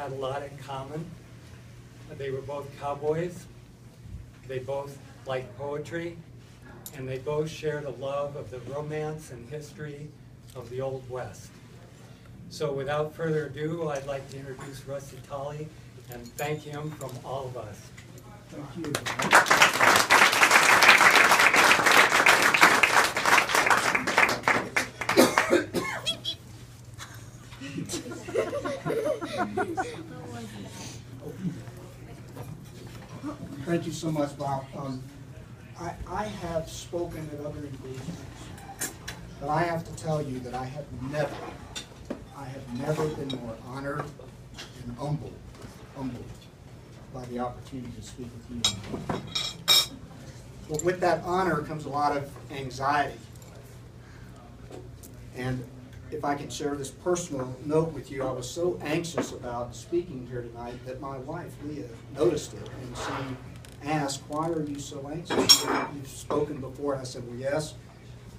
had a lot in common. They were both cowboys. They both liked poetry, and they both shared a love of the romance and history of the Old West. So without further ado, I'd like to introduce Rusty Tolley and thank him from all of us. Thank you. Thank you so much, Bob. I have spoken at other engagements, but I have to tell you that I have never been more honored and humbled by the opportunity to speak with you. But with that honor comes a lot of anxiety. And if I can share this personal note with you, I was so anxious about speaking here tonight that my wife, Leah, noticed it, and she asked, "Why are you so anxious? You've spoken before." And I said, "Well, yes,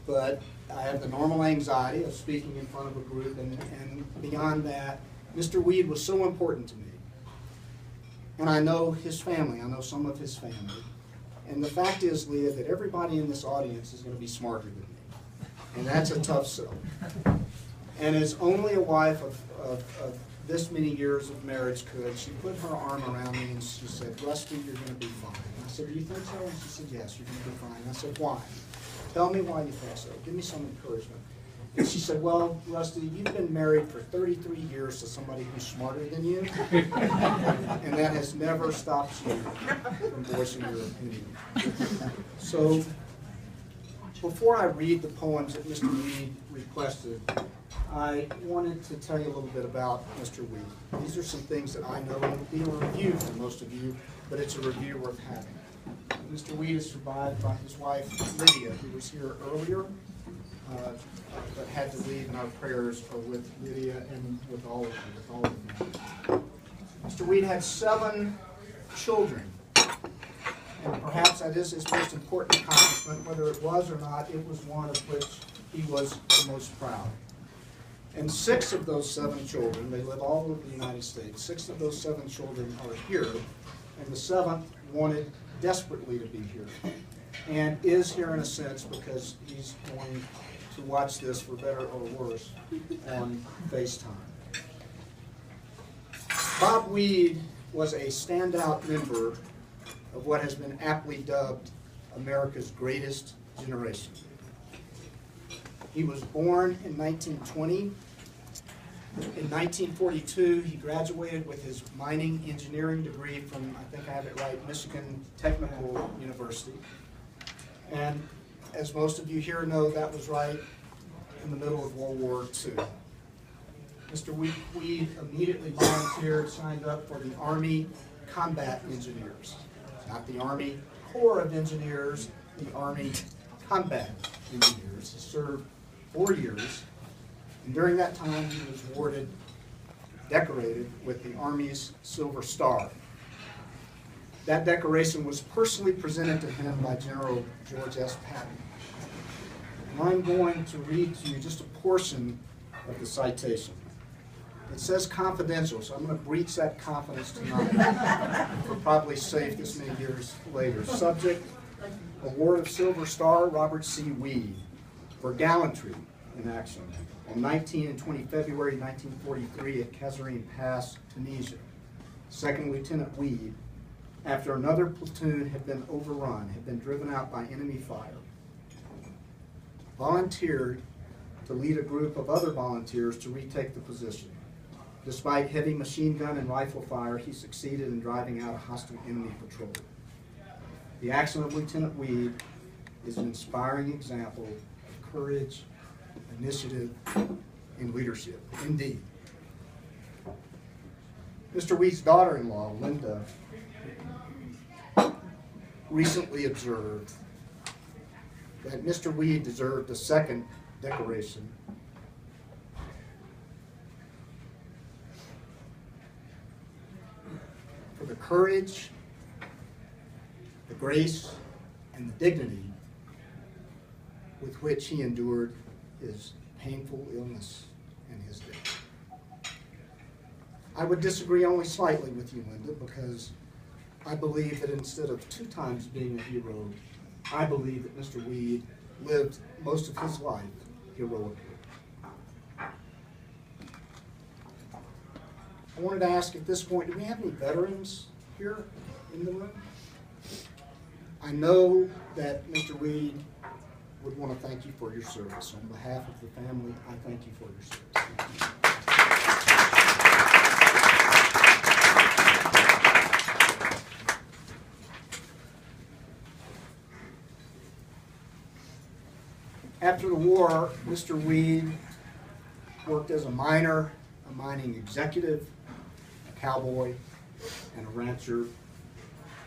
but I have the normal anxiety of speaking in front of a group, and beyond that, Mr. Weed was so important to me. And I know his family, I know some of his family. And the fact is, Leah, that everybody in this audience is going to be smarter than me. And that's a tough sell. And as only a wife of this many years of marriage could, she put her arm around me and she said, "Rusty, you're going to be fine." And I said, "Do you think so?" And she said, "Yes, you're going to be fine." And I said, "Why? Tell me why you think so. Give me some encouragement." And she said, "Well, Rusty, you've been married for 33 years to somebody who's smarter than you, and that has never stopped you from voicing your opinion." So, before I read the poems that Mr. Weed requested, I wanted to tell you a little bit about Mr. Weed. These are some things that I know. It will be a review for most of you, but it's a review worth having. Mr. Weed is survived by his wife, Lydia, who was here earlier, but had to leave, and our prayers are with Lydia and with all of you. Mr. Weed had 7 children, and perhaps that is his most important accomplishment. Whether it was or not, it was one of which he was the most proud. And 6 of those 7 children, they live all over the United States, 6 of those 7 children are here, and the 7th wanted desperately to be here, and is here in a sense because he's going to watch this, for better or worse, on FaceTime. Bob Weed was a standout member of what has been aptly dubbed America's greatest generation. He was born in 1920. In 1942, he graduated with his mining engineering degree from, I think I have it right, Michigan Technical University. And as most of you here know, that was right in the middle of World War II. Mr. Weed immediately volunteered, signed up for the Army Combat Engineers. Not the Army Corps of Engineers, the Army Combat Engineers. He served 4 years. And during that time, he was decorated with the Army's Silver Star. That decoration was personally presented to him by General George S. Patton. And I'm going to read to you just a portion of the citation. It says confidential, so I'm going to breach that confidence tonight. We're probably safe this many years later. Subject, Award of Silver Star, Robert C. Weed, for gallantry in action on 19 and 20 February 1943 at Kasserine Pass, Tunisia. Second Lieutenant Weed, after another platoon had been overrun, had been driven out by enemy fire, volunteered to lead a group of other volunteers to retake the position. Despite heavy machine gun and rifle fire, he succeeded in driving out a hostile enemy patrol. The action of Lieutenant Weed is an inspiring example of courage, initiative, and leadership. Indeed. Mr. Weed's daughter-in-law, Linda, recently observed that Mr. Weed deserved a second decoration for the courage, the grace, and the dignity with which he endured his painful illness and his death. I would disagree only slightly with you, Linda, because I believe that instead of 2 times being a hero, I believe that Mr. Weed lived most of his life heroically. I wanted to ask at this point, do we have any veterans here in the room? I know that Mr. Weed would want to thank you for your service. On behalf of the family, I thank you for your service. After the war, Mr. Weed worked as a miner, a mining executive, a cowboy, and a rancher.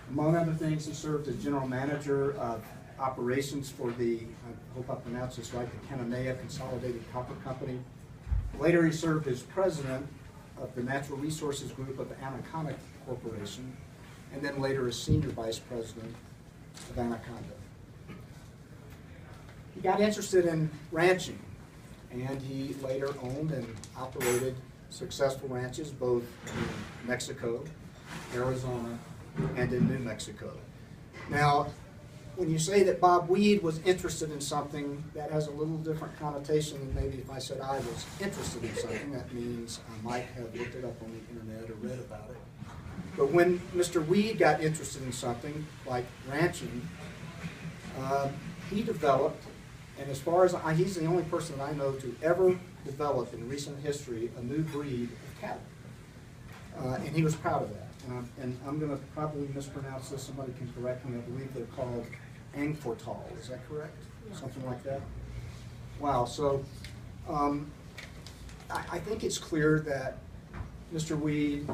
Among other things, he served as general manager of operations for the, I hope I pronounced this right, the Cananea Consolidated Copper Company. Later, he served as president of the Natural Resources Group of Anaconda Corporation, and then later as senior vice president of Anaconda. He got interested in ranching, and he later owned and operated successful ranches both in Mexico, Arizona, and in New Mexico. Now, when you say that Bob Weed was interested in something, that has a little different connotation than maybe if I said I was interested in something. That means I might have looked it up on the internet or read about it. But when Mr. Weed got interested in something like ranching, he developed, and as far as he's the only person that I know to ever develop in recent history a new breed of cattle. And he was proud of that. And I'm going to probably mispronounce this, somebody can correct me. I believe they're called Angfortal, is that correct? Yeah. Something like that? Wow, so I think it's clear that Mr. Weed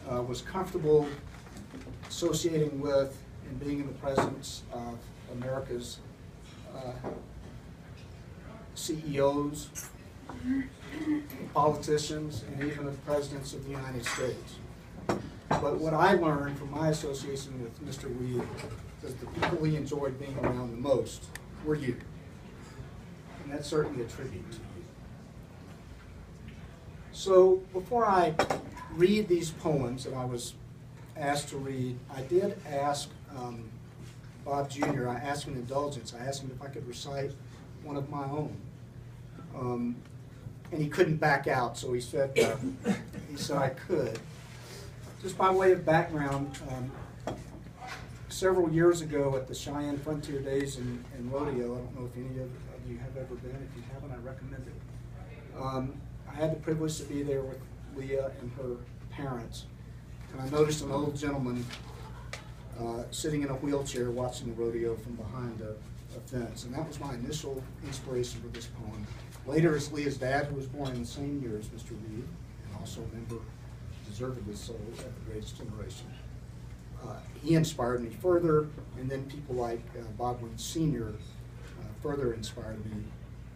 was comfortable associating with and being in the presence of America's CEOs, politicians, and even the presidents of the United States. But what I learned from my association with Mr. Weed is the people he enjoyed being around the most were you. And that's certainly a tribute to you. So before I read these poems that I was asked to read, I did ask Bob Jr., I asked him indulgence. I asked him if I could recite one of my own. And he couldn't back out, so he said I could. Just by way of background, several years ago at the Cheyenne Frontier Days in Rodeo, I don't know if any of you have ever been. If you haven't, I recommend it. I had the privilege to be there with Leah and her parents, and I noticed an old gentleman sitting in a wheelchair watching the rodeo from behind a fence, and that was my initial inspiration for this poem. Later, it's Leah's dad, who was born in the same year as Mr. Reed, and also a member, deservedly so, of the Greatest Generation. He inspired me further, and then people like Bob Weed Sr. Further inspired me.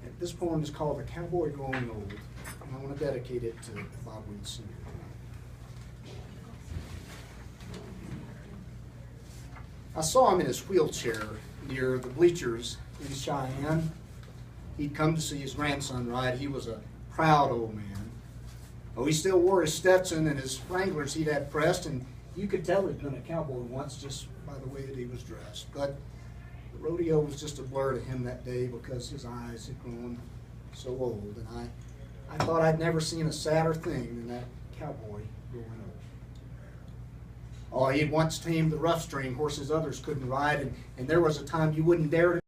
And this poem is called "The Cowboy Growing Old," and I want to dedicate it to Bob Weed Sr. I saw him in his wheelchair near the bleachers in Cheyenne. He'd come to see his grandson ride. He was a proud old man. Oh, he still wore his Stetson and his Wranglers he'd had pressed, and you could tell he'd been a cowboy once just by the way that he was dressed. But the rodeo was just a blur to him that day because his eyes had grown so old, and I thought I'd never seen a sadder thing than that cowboy growing old. Oh, he had once tamed the rough string horses others couldn't ride, and there was a time you wouldn't dare to